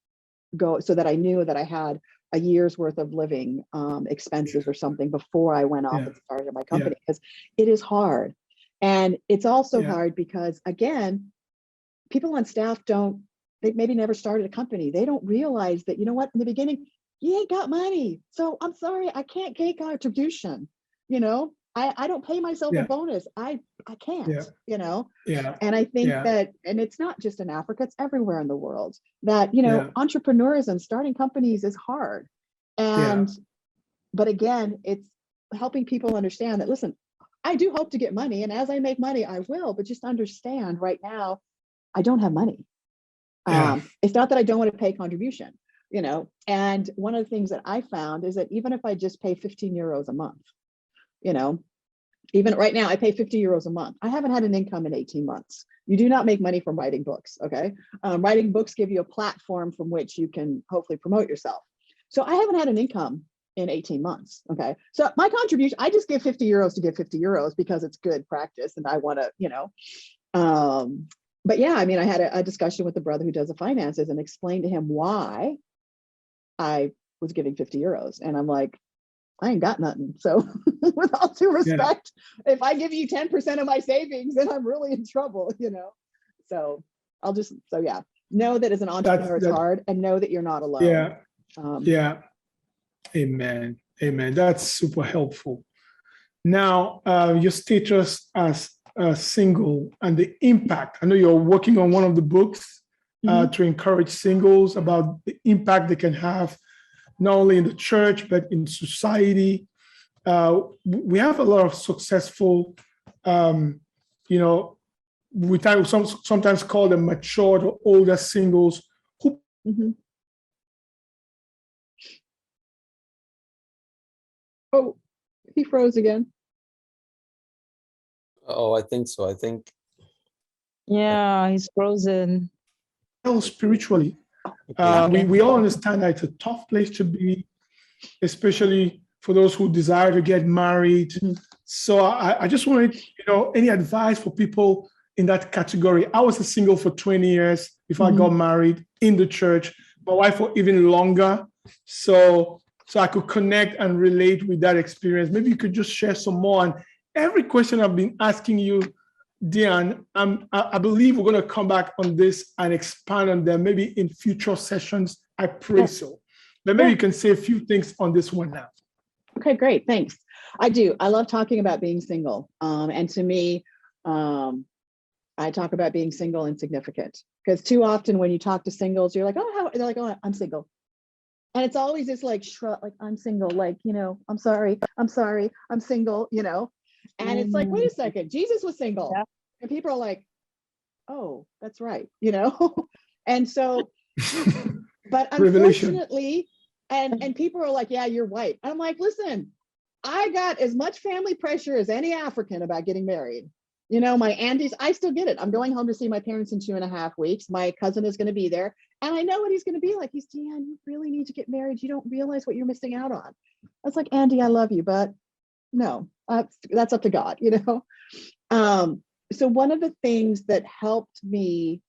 so that I knew that I had a year's worth of living expenses or something before I went off and started my company, because it is hard. And it's also hard because, again, people on staff they maybe never started a company. They don't realize that, you know what, in the beginning, you ain't got money. So I'm sorry, I can't take contribution. I don't pay myself a bonus. I can't, and I think that, and it's not just in Africa, it's everywhere in the world, that, entrepreneurism, starting companies is hard. But again, it's helping people understand that, listen, I do hope to get money. And as I make money, I will, but just understand right now, I don't have money. It's not that I don't want to pay contribution, and one of the things that I found is that even if I just pay 15 euros a month, even right now, I pay 50 euros a month. I haven't had an income in 18 months. You do not make money from writing books, okay? Writing books give you a platform from which you can hopefully promote yourself. So I haven't had an income in 18 months, okay? So my contribution, I just give 50 euros to give 50 euros because it's good practice and I want to, but yeah, I mean, I had a discussion with the brother who does the finances and explained to him why I was giving 50 euros. And I'm like, I ain't got nothing. So with all due respect, if I give you 10% of my savings, then I'm really in trouble, So know that as an entrepreneur, it's hard, and know that you're not alone. Amen. That's super helpful. Now, your status as single and the impact. I know you're working on one of the books to encourage singles about the impact they can have not only in the church, but in society. We have a lot of successful, we sometimes call them matured or older singles who. Oh, he froze again. Oh, I think so. Yeah, he's frozen. Spiritually. We all understand that it's a tough place to be, especially for those who desire to get married. So I just wanted, any advice for people in that category. I was a single for 20 years before I got married in the church, my wife for even longer. So I could connect and relate with that experience. Maybe you could just share some more. And every question I've been asking you, Deanne, I believe we're going to come back on this and expand on them maybe in future sessions. I pray so. But maybe you can say a few things on this one now. Okay, great. Thanks. I do. I love talking about being single. And to me, I talk about being single and significant, because too often when you talk to singles, you're like, oh, they're like, oh, I'm single. And it's always this like shrug, like, I'm single, like, I'm sorry, I'm single, and it's like, wait a second, Jesus was single. Yeah. And people are like, oh, that's right, and so, but unfortunately, and people are like, yeah, you're white. I'm like, listen, I got as much family pressure as any African about getting married. My aunties, I still get it. I'm going home to see my parents in 2.5 weeks. My cousin is going to be there. And I know what he's going to be like. He's, Deanne, you really need to get married. You don't realize what you're missing out on. I was like, Andy, I love you, but no, that's up to God, So one of the things that helped me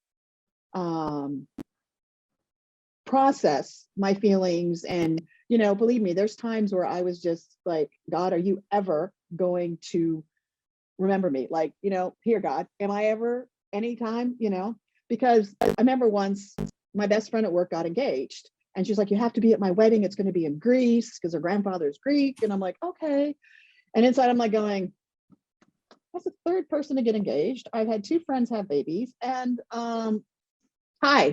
process my feelings, and, believe me, there's times where I was just like, God, are you ever going to remember me? Like, here, God, am I ever, anytime, because I remember once my best friend at work got engaged, and she's like, you have to be at my wedding. It's going to be in Greece because her grandfather is Greek. And I'm like, okay. And inside I'm like going, that's the third person to get engaged. I've had 2 friends have babies, and hi,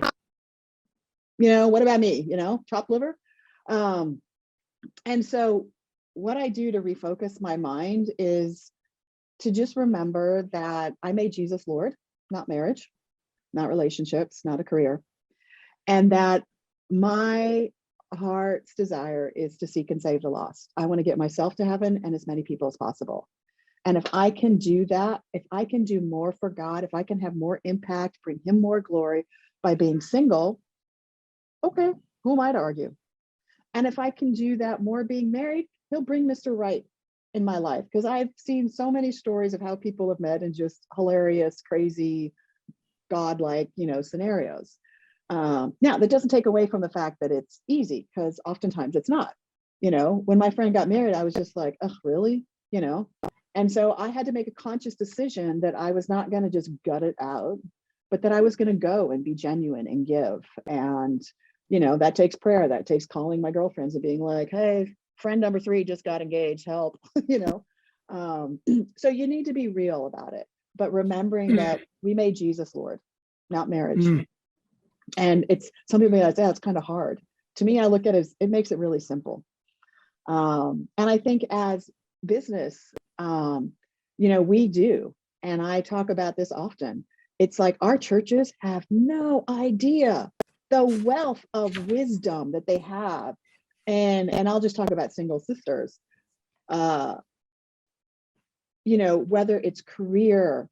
what about me? Chopped liver. And so what I do to refocus my mind is to just remember that I made Jesus Lord, not marriage, not relationships, not a career. And that my heart's desire is to seek and save the lost. I want to get myself to heaven and as many people as possible. And if I can do that, if I can do more for God, if I can have more impact, bring him more glory by being single, okay, who am I to argue? And if I can do that more being married, he'll bring Mr. Right in my life. Because I've seen so many stories of how people have met in just hilarious, crazy, godlike, scenarios. Now, that doesn't take away from the fact that it's easy, because oftentimes it's not. When my friend got married, I was just like, oh, really? And so I had to make a conscious decision that I was not going to just gut it out, but that I was going to go and be genuine and give. And, that takes prayer. That takes calling my girlfriends and being like, hey, friend number 3 just got engaged, help, So you need to be real about it, but remembering that we made Jesus Lord, not marriage. And some people may say, it's kind of hard. To me, I look at it as, it makes it really simple. And I think as business, we do, and I talk about this often. It's like our churches have no idea the wealth of wisdom that they have. And I'll just talk about single sisters, whether it's career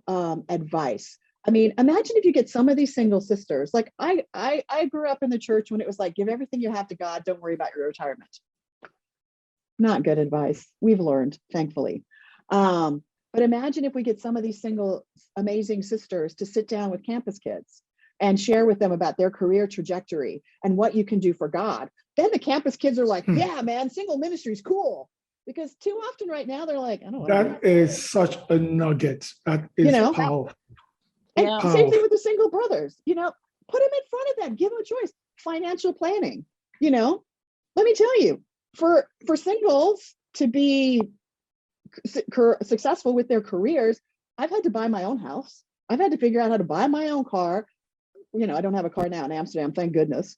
advice. I mean, imagine if you get some of these single sisters, like I grew up in the church when it was like, give everything you have to God, don't worry about your retirement. Not good advice. We've learned, thankfully. But imagine if we get some of these single, amazing sisters to sit down with campus kids and share with them about their career trajectory and what you can do for God. Then the campus kids are like, yeah, man, single ministry is cool. Because too often right now, they're like, I don't know. That is such a nugget. That is powerful. And same thing with the single brothers, put them in front of them, give them a choice. Financial planning, let me tell you, for singles to be successful with their careers, I've had to buy my own house. I've had to figure out how to buy my own car. I don't have a car now in Amsterdam, thank goodness.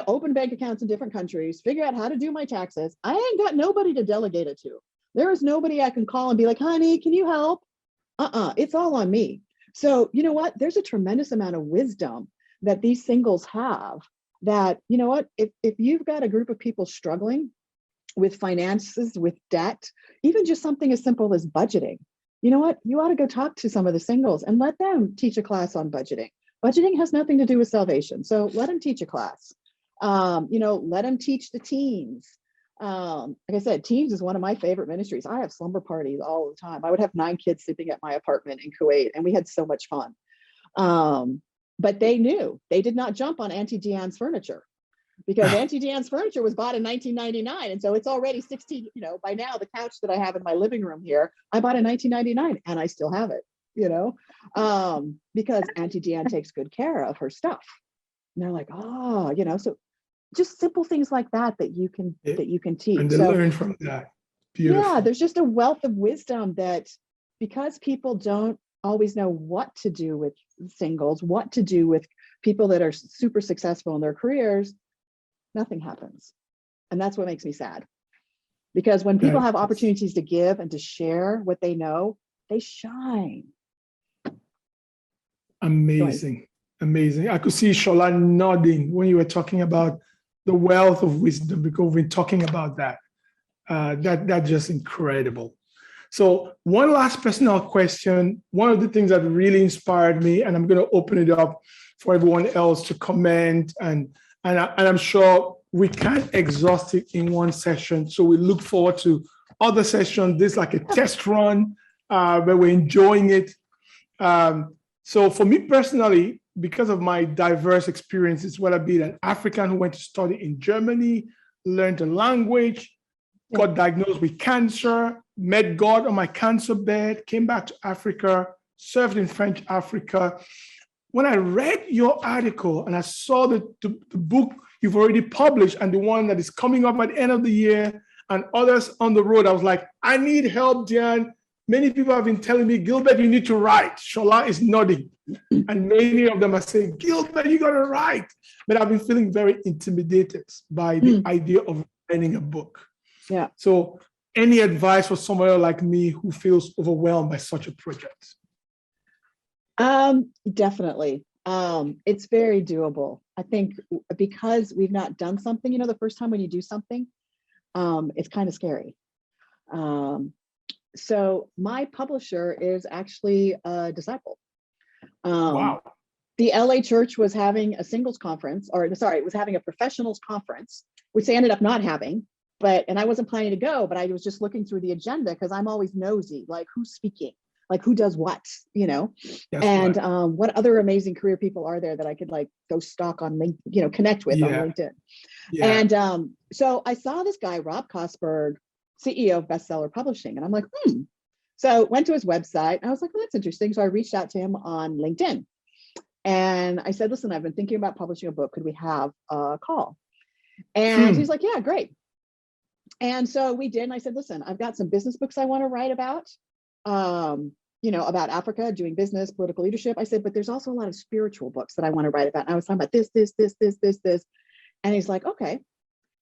Open bank accounts in different countries, figure out how to do my taxes. I ain't got nobody to delegate it to. There is nobody I can call and be like, honey, can you help? It's all on me. So you know what? There's a tremendous amount of wisdom that these singles have that, if you've got a group of people struggling with finances, with debt, even just something as simple as budgeting, you ought to go talk to some of the singles and let them teach a class on budgeting. Budgeting has nothing to do with salvation. So let them teach a class. Let them teach the teens. Like I said, teens is one of my favorite ministries. I have slumber parties all the time. I would have 9 kids sleeping at my apartment in Kuwait, and we had so much fun. But they did not jump on Auntie Deanne's furniture, because Auntie Deanne's furniture was bought in 1999. And so it's already 16, by now the couch that I have in my living room here, I bought in 1999 and I still have it, because Auntie Deanne takes good care of her stuff. And they're like, so just simple things like that you can teach. And they learn from that. Beautiful. Yeah, there's just a wealth of wisdom that, because people don't always know what to do with singles, what to do with people that are super successful in their careers, nothing happens. And that's what makes me sad. Because when people have opportunities to give and to share what they know, they shine. Amazing. Amazing. I could see Shola nodding when you were talking about the wealth of wisdom, because we've been talking about that. That's just incredible. So one last personal question. One of the things that really inspired me, and I'm going to open it up for everyone else to comment, and I'm sure we can't exhaust it in one session. So we look forward to other sessions. This is like a test run, but we're enjoying it. So for me personally, because of my diverse experiences, whether it be an African who went to study in Germany, learned a language, got diagnosed with cancer, met God on my cancer bed, came back to Africa, served in French Africa. When I read your article and I saw the book you've already published and the one that is coming up at the end of the year and others on the road, I was like, I need help, Deanne. Many people have been telling me, Gilbert, you need to write. Shola is nodding. And many of them are saying, Gilbert, you got to write. But I've been feeling very intimidated by the idea of writing a book. Yeah. So any advice for someone like me who feels overwhelmed by such a project? Definitely. It's very doable. I think because we've not done something, the first time when you do something, it's kind of scary. So my publisher is actually a disciple. Wow. The LA church was having a singles conference, it was having a professionals conference, which they ended up not having. And I wasn't planning to go, but I was just looking through the agenda because I'm always nosy, like who's speaking, like who does what, That's right. what other amazing career people are there that I could go stalk on LinkedIn, connect with on LinkedIn. Yeah. And so I saw this guy, Rob Kosberg, CEO of Bestseller Publishing, and I'm like, So went to his website. And I was like, well, that's interesting. So I reached out to him on LinkedIn. And I said, listen, I've been thinking about publishing a book. Could we have a call? And he's like, yeah, great. And so we did. And I said, listen, I've got some business books I want to write about Africa, doing business, political leadership. I said, but there's also a lot of spiritual books that I want to write about. And I was talking about this. And he's like, okay.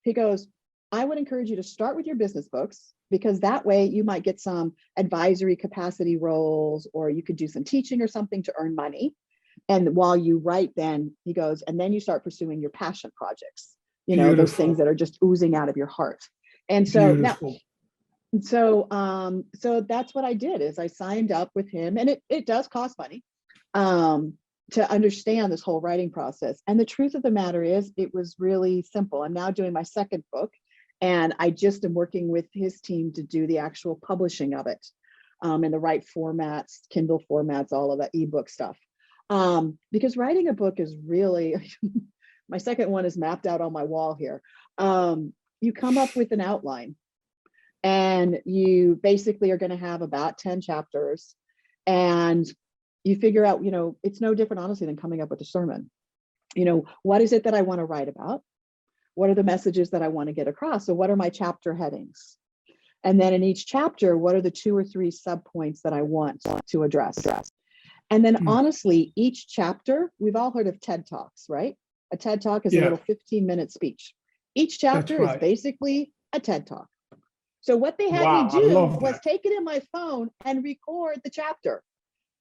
He goes, I would encourage you to start with your business books, because that way you might get some advisory capacity roles, or you could do some teaching or something to earn money. And while you write, then he goes, and then you start pursuing your passion projects, those things that are just oozing out of your heart. And so so that's what I did, is I signed up with him, and it does cost money to understand this whole writing process. And the truth of the matter is, it was really simple. I'm now doing my second book, and I just am working with his team to do the actual publishing of it in the right formats, Kindle formats, all of that ebook stuff. Because writing a book is really, my second one is mapped out on my wall here. You come up with an outline, and you basically are going to have about 10 chapters, and you figure out, it's no different, honestly, than coming up with a sermon. What is it that I want to write about? What are the messages that I want to get across? So what are my chapter headings? And then in each chapter, what are the 2 or 3 subpoints that I want to address? And then honestly, each chapter, we've all heard of TED Talks, right? A TED Talk is a little 15-minute speech. Each chapter is basically a TED Talk. So what they had me do was take it in my phone and record the chapter.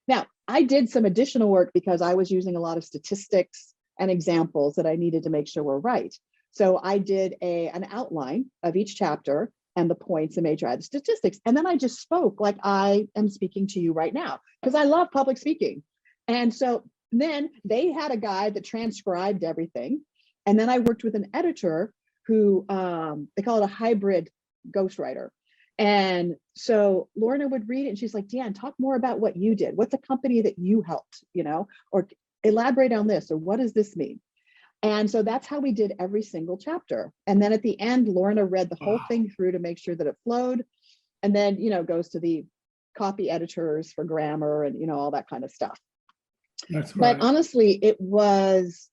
Now, I did some additional work because I was using a lot of statistics and examples that I needed to make sure were right. So I did an outline of each chapter and the points and made sure I had the statistics. And then I just spoke like I am speaking to you right now, because I love public speaking. And so then they had a guy that transcribed everything. And then I worked with an editor who they call it a hybrid ghostwriter. And so Lorna would read it, and she's like, Deanne, talk more about what you did. What's a company that you helped, or elaborate on this, or what does this mean? And so that's how we did every single chapter. And then at the end, Lorna read the whole thing through to make sure that it flowed. And then, goes to the copy editors for grammar and, all that kind of stuff. That's right. But honestly, it was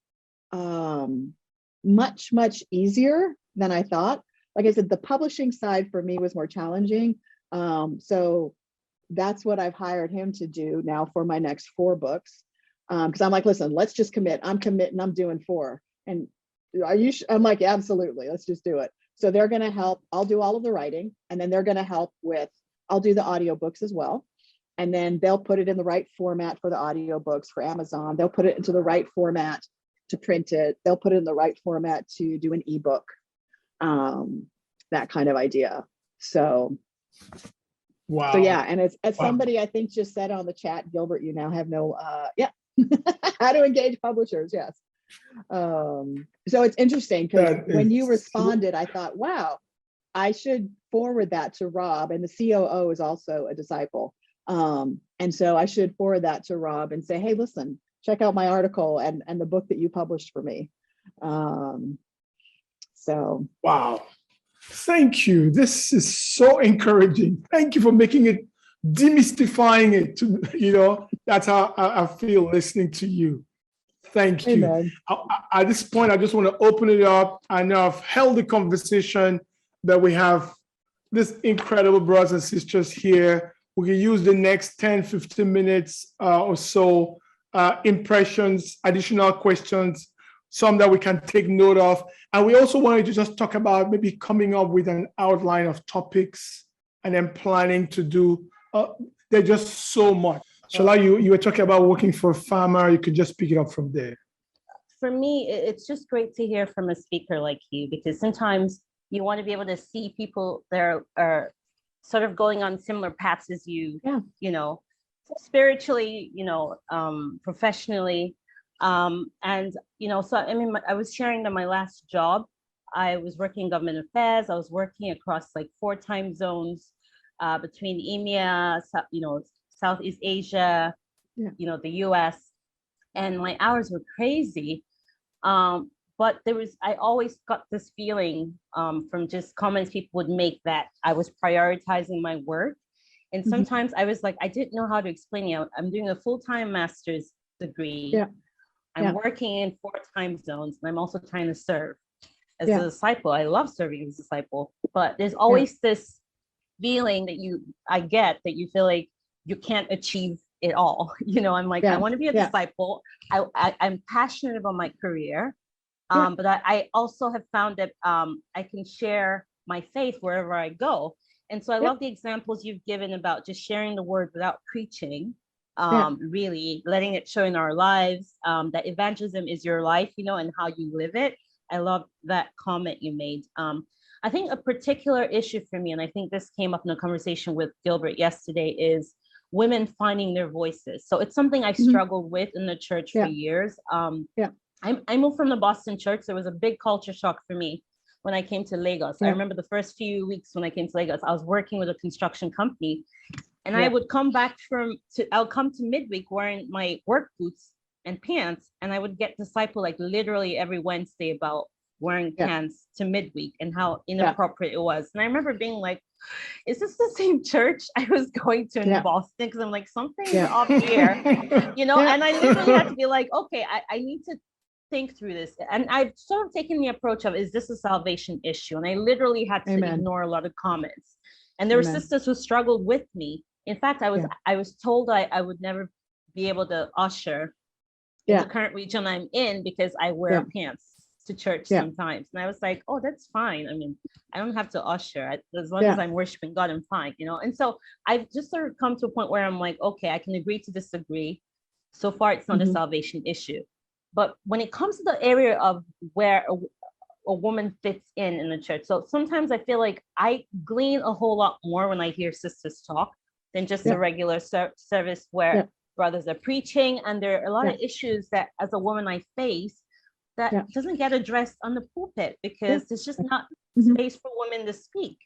much, much easier than I thought. Like I said, the publishing side for me was more challenging. So that's what I've hired him to do now for my next 4 books. Because I'm like, listen, let's just commit. I'm committing. I'm doing 4. And are you? I'm like, yeah, absolutely. Let's just do it. So they're going to help. I'll do all of the writing, and then they're going to help with. I'll do the audiobooks as well, and then they'll put it in the right format for the audiobooks for Amazon. They'll put it into the right format to print it. They'll put it in the right format to do an ebook. That kind of idea. So. Wow. So yeah, and as somebody I think just said on the chat, Gilbert, you now have no how to engage publishers. Yes. So it's interesting because when you responded, I thought, wow, I should forward that to Rob, and the COO is also a disciple. And so I should forward that to Rob and say, hey, listen, check out my article and the book that you published for me. So. Wow. Thank you. This is so encouraging. Thank you for making it, demystifying it. That's how I feel listening to you. Thank you. Amen. At this point, I just want to open it up. I know I've held the conversation that we have this incredible brothers and sisters here. We can use the next 10, 15 minutes or so, impressions, additional questions, some that we can take note of. And we also wanted to just talk about maybe coming up with an outline of topics and then planning to do, there's just so much. Shola, you were talking about working for a farmer. You could just pick it up from there. For me, it's just great to hear from a speaker like you, because sometimes you want to be able to see people that are sort of going on similar paths as you, you know, spiritually, you know, professionally. And, you know, so I mean, I was sharing that my last job, I was working in government affairs. I was working across like 4 time zones between EMEA, you know, Southeast Asia, you know, the US, and my hours were crazy. But I always got this feeling from just comments people would make that I was prioritizing my work. And sometimes I was like, I didn't know how to explain it. I'm doing a full-time master's degree. I'm working in 4 time zones, and I'm also trying to serve as a disciple. I love serving as a disciple, but there's always this feeling that I get that you feel like you can't achieve it all. You know, I'm like, I want to be a disciple. I'm passionate about my career. But I also have found that I can share my faith wherever I go. And so I love the examples you've given about just sharing the word without preaching, really letting it show in our lives, that evangelism is your life, you know, and how you live it. I love that comment you made. I think a particular issue for me, and I think this came up in a conversation with Gilbert yesterday, is women finding their voices. So it's something I've struggled with in the church for years. I moved from the Boston church. There was a big culture shock for me when I came to Lagos. I remember the first few weeks when I came to Lagos, I was working with a construction company, and I would come back I'll come to midweek wearing my work boots and pants, and I would get discipled like literally every Wednesday about wearing pants to midweek and how inappropriate it was. And I remember being like, is this the same church I was going to in Boston? Because I'm like, something's up here, you know? And I literally had to be like, okay, I need to think through this. And I've sort of taken the approach of, is this a salvation issue? And I literally had to ignore a lot of comments. And there were sisters who struggled with me. In fact, I was told I would never be able to usher in the current region I'm in because I wear pants to church sometimes. And I was like, oh, that's fine. I mean, I don't have to usher. As long as I'm worshiping God, I'm fine, you know? And so I've just sort of come to a point where I'm like, okay, I can agree to disagree. So far, it's not a salvation issue. But when it comes to the area of where a woman fits in the church, so sometimes I feel like I glean a whole lot more when I hear sisters talk than just a regular service where brothers are preaching. And there are a lot of issues that as a woman I face that doesn't get addressed on the pulpit because there's just not space for women to speak.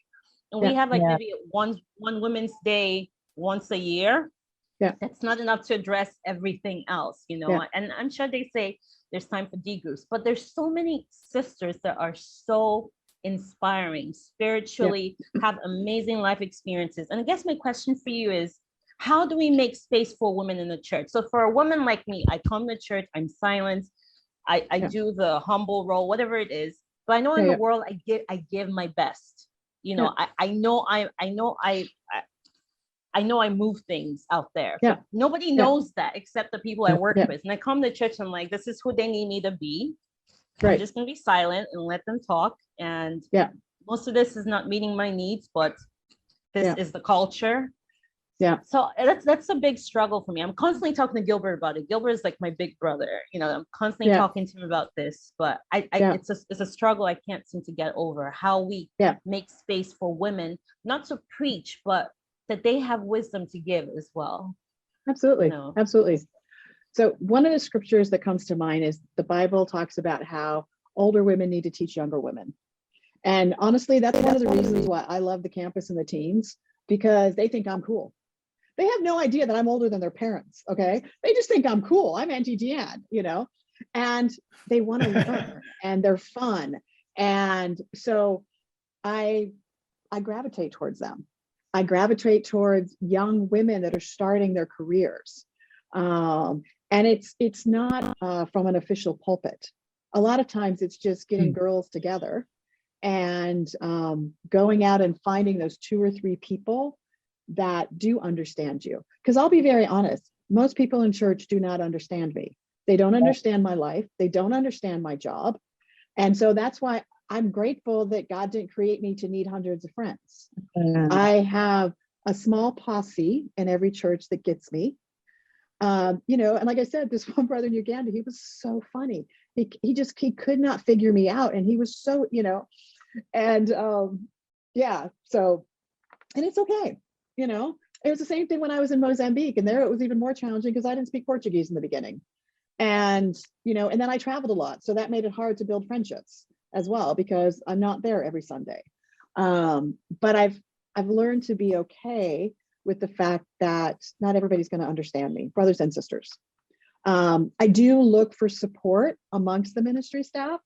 And we have like maybe one Women's Day once a year. That's not enough to address everything else, you know. And I'm sure they say there's time for D groups, but there's so many sisters that are so inspiring spiritually, have amazing life experiences. And I guess my question for you is, how do we make space for women in the church? So for a woman like me, I come to church, I'm silent, I do the humble role, whatever it is. But I know in the world, I give my best. You know, I know I move things out there. But nobody knows that except the people I work with. And I come to church, I'm like, this is who they need me to be. I'm just gonna be silent and let them talk. And most of this is not meeting my needs, but this is the culture. So that's a big struggle for me. I'm constantly talking to Gilbert about it. Gilbert is like my big brother. You know, I'm constantly talking to him about this, but it's a struggle I can't seem to get over. How we make space for women, not to preach, but that they have wisdom to give as well. Absolutely. You know? Absolutely. So one of the scriptures that comes to mind is the Bible talks about how older women need to teach younger women. And honestly, that's one of the reasons why I love the campus and the teens, because they think I'm cool. They have no idea that I'm older than their parents, okay? They just think I'm cool. I'm Auntie Deanne, you know? And they want to learn and they're fun. And so I gravitate towards them. I gravitate towards young women that are starting their careers. And it's not from an official pulpit. A lot of times it's just getting girls together and going out and finding those 2 or 3 people that do understand you. Because I'll be very honest, most people in church do not understand me. They don't understand my life. They don't understand my job. And so that's why I'm grateful that God didn't create me to need hundreds of friends. Mm. I have a small posse in every church that gets me. You know, and like I said, this one brother in Uganda, he was so funny. He could not figure me out. And he was so, you know, and yeah, so, and it's okay, you know. It was the same thing when I was in Mozambique, and there it was even more challenging because I didn't speak Portuguese in the beginning. And, you know, and then I traveled a lot. So that made it hard to build friendships as well, because I'm not there every Sunday. But I've learned to be okay with the fact that not everybody's going to understand me, brothers and sisters. I do look for support amongst the ministry staff,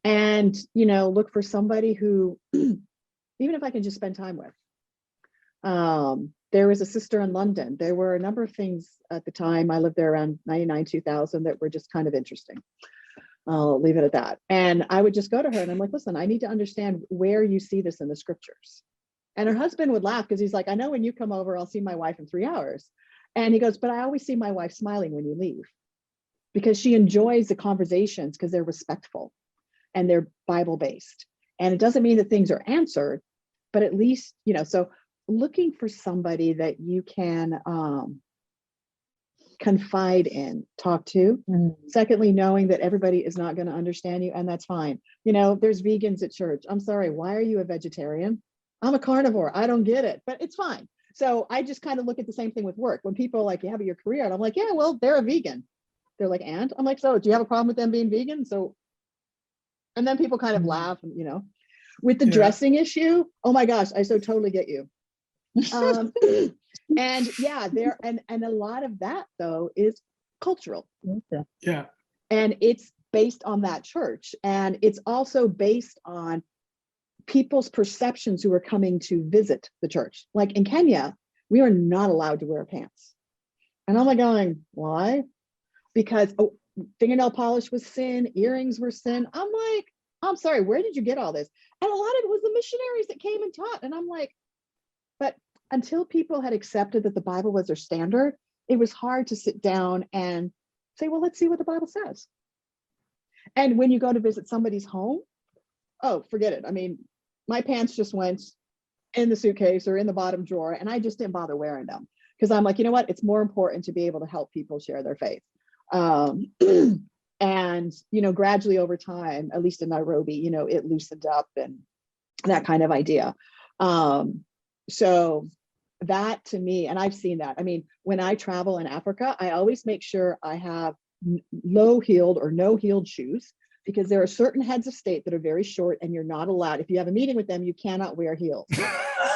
and, you know, look for somebody who, even if I can just spend time with. There was a sister in London. There were a number of things at the time. I lived there around 99, 2000 that were just kind of interesting. I'll leave it at that. And I would just go to her and I'm like, listen, I need to understand where you see this in the scriptures. And her husband would laugh because he's like, I know when you come over, I'll see my wife in 3 hours. And he goes, but I always see my wife smiling when you leave, because she enjoys the conversations because they're respectful and they're Bible-based. And it doesn't mean that things are answered, but at least, you know, so looking for somebody that you can confide in, talk to. Mm. Secondly, knowing that everybody is not going to understand you, and that's fine. You know, there's vegans at church. I'm sorry, why are you a vegetarian? I'm a carnivore. I don't get it, but it's fine. So I just kind of look at the same thing with work. When people are like, you have your career, and I'm like, yeah, well, they're a vegan. They're like, and? I'm like, so do you have a problem with them being vegan? So, and then people kind of laugh, and, you know, with the dressing issue, oh my gosh, I so totally get you. And yeah, there, and a lot of that though is cultural. Yeah. And it's based on that church. And it's also based on people's perceptions who are coming to visit the church. Like in Kenya, we are not allowed to wear pants. And I'm like going, why? Because fingernail polish was sin, earrings were sin. I'm like, I'm sorry, where did you get all this? And a lot of it was the missionaries that came and taught. And I'm like, but until people had accepted that the Bible was their standard, it was hard to sit down and say, well, let's see what the Bible says. And when you go to visit somebody's home, oh, forget it. I mean, my pants just went in the suitcase or in the bottom drawer, and I just didn't bother wearing them because I'm like, you know what? It's more important to be able to help people share their faith. And, you know, gradually over time, at least in Nairobi, you know, it loosened up and that kind of idea. So that to me, and I've seen that. I mean, when I travel in Africa, I always make sure I have low-heeled or no-heeled shoes, because there are certain heads of state that are very short and you're not allowed. If you have a meeting with them, you cannot wear heels.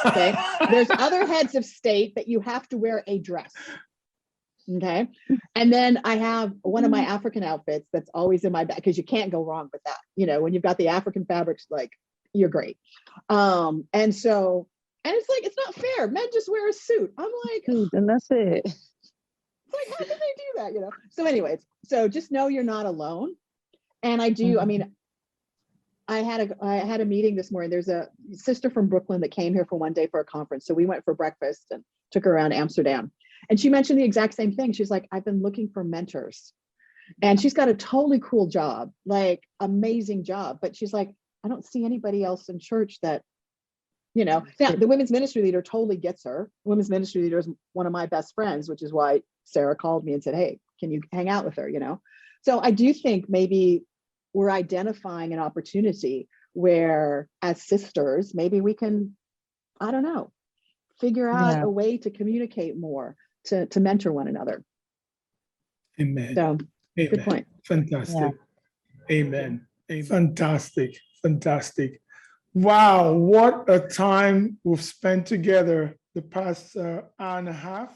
Okay. There's other heads of state that you have to wear a dress. Okay. And then I have one of my African outfits that's always in my bag, because you can't go wrong with that. You know, when you've got the African fabrics, like, you're great. And so, and it's like, it's not fair. Men just wear a suit. I'm like, And that's it. like, how can they do that? You know? So anyways, so just know you're not alone. And I do, I mean, I had a meeting this morning. There's a sister from Brooklyn that came here for one day for a conference. So we went for breakfast and took her around Amsterdam. And she mentioned the exact same thing. She's like, I've been looking for mentors. And she's got a totally cool job, like amazing job. But she's like, I don't see anybody else in church that, you know. Now, the women's ministry leader totally gets her. Women's ministry leader is one of my best friends, which is why Sarah called me and said, hey, can you hang out with her, you know? So I do think maybe we're identifying an opportunity where as sisters, maybe we can, I don't know, figure out a way to communicate more, to mentor one another. Amen. So, Amen. good point. Fantastic. Yeah. Amen. Fantastic. Fantastic. Wow. What a time we've spent together the past hour and a half.